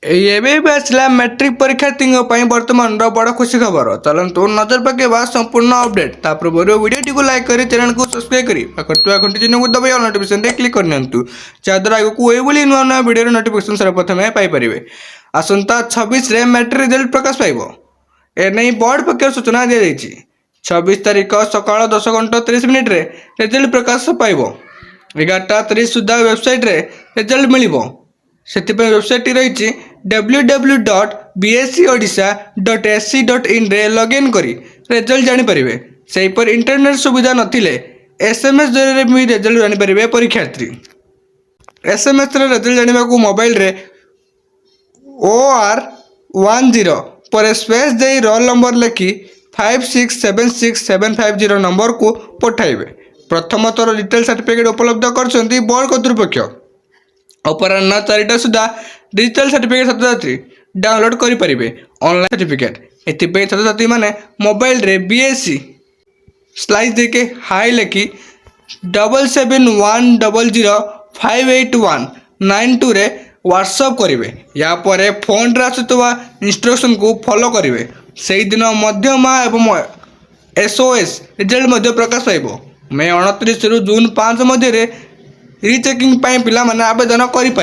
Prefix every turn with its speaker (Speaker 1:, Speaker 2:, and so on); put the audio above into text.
Speaker 1: ଏବେ ଆସିଲା ମେଟ୍ରିକ୍ ପରୀକ୍ଷାର୍ଥୀଙ୍କ ପାଇଁ ବର୍ତ୍ତମାନର ବଡ଼ ଖୁସି ଖବର। ଚାଲନ୍ତୁ ନଜର ପକାଇବା ସମ୍ପୂର୍ଣ୍ଣ ଅପଡେଟ୍। ତା ପୂର୍ବରୁ ଭିଡ଼ିଓଟିକୁ ଲାଇକ୍ କରି ଚ୍ୟାନେଲକୁ ସବସ୍କ୍ରାଇବ୍ କରି ପାଖରେ ଥିବା ଘଣ୍ଟି ଚିହ୍ନକୁ ଦବାଇ ଅଲ୍ ନୋଟିଫିକେସନରେ କ୍ଲିକ୍ କରିନିଅନ୍ତୁ, ଯାହାଦ୍ୱାରା ଆଗକୁ ଏହିଭଳି ନୂଆ ନୂଆ ଭିଡ଼ିଓର ନୋଟିଫିକେସନ୍ ସର୍ବପ୍ରଥମେ ପାଇପାରିବେ। ଆସନ୍ତା 26ରେ ମେଟ୍ରିକ୍ ରେଜଲ୍ଟ ପ୍ରକାଶ ପାଇବ। ଏନେଇ ବୋର୍ଡ ପକ୍ଷରୁ ସୂଚନା ଦିଆଯାଇଛି। 26 ତାରିଖ ସକାଳ 10:30 ରେଜଲ୍ଟ ପ୍ରକାଶ ପାଇବ। 11:30 ସୁଦ୍ଧା ୱେବସାଇଟ୍ରେ ରେଜଲ୍ଟ ମିଳିବ। ସେଥିପାଇଁ ୱେବସାଇଟ୍ଟି ରହିଛି www.bscodisha.ac.in ରେ ଲଗ୍ଇନ୍ କରି ରେଜଲ୍ଟ ଜାଣିପାରିବେ। ସେହିପରି ଇଣ୍ଟରନେଟ୍ ସୁବିଧା ନଥିଲେ SMS ଜରିଆରେ ବି ରେଜଲ୍ଟ ଜାଣିପାରିବେ ପରୀକ୍ଷାର୍ଥୀ। SMSରେ ରେଜଲ୍ଟ ଜାଣିବାକୁ ମୋବାଇଲରେ OR10 ପରେ ସ୍ପେସ୍ ଦେଇ ରୋଲ୍ ନମ୍ବର ଲେଖି 56767550 ନମ୍ବରକୁ ପଠାଇବେ। ପ୍ରଥମ ଥର ଡିଟେଲ୍ ସାର୍ଟିଫିକେଟ୍ ଉପଲବ୍ଧ କରିଛନ୍ତି ବୋର୍ଡ କର୍ତ୍ତୃପକ୍ଷ। ଅପରାହ୍ନ 4ଟା ସୁଦ୍ଧା ଡିଜିଟାଲ୍ ସାର୍ଟିଫିକେଟ୍ ଛାତ୍ରଛାତ୍ରୀ ଡାଉନଲୋଡ୍ କରିପାରିବେ। ଅନଲାଇନ୍ ସାର୍ଟିଫିକେଟ୍ ଏଥିପାଇଁ ଛାତ୍ରଛାତ୍ରୀମାନେ ମୋବାଇଲରେ BSc ସ୍ଲାଇସ୍ ଦେଇକି ହାଇ ଲେଖି 7710058192ରେ ହ୍ୱାଟ୍ସଆପ୍ କରିବେ। ଏହାପରେ ଫୋନ୍ରେ ଆସୁଥିବା ଇନଷ୍ଟ୍ରକ୍ସନକୁ ଫଲୋ କରିବେ। ସେହିଦିନ ମଧ୍ୟମା ଏବଂ SOS ରେଜଲ୍ଟ ମଧ୍ୟ ପ୍ରକାଶ ପାଇବ। ମେ 29ରୁ ଜୁନ୍ 5 ମଧ୍ୟରେ ରିଚେକିଂ ପାଇଁ ପିଲାମାନେ ଆବେଦନ କରିପାରିବେ।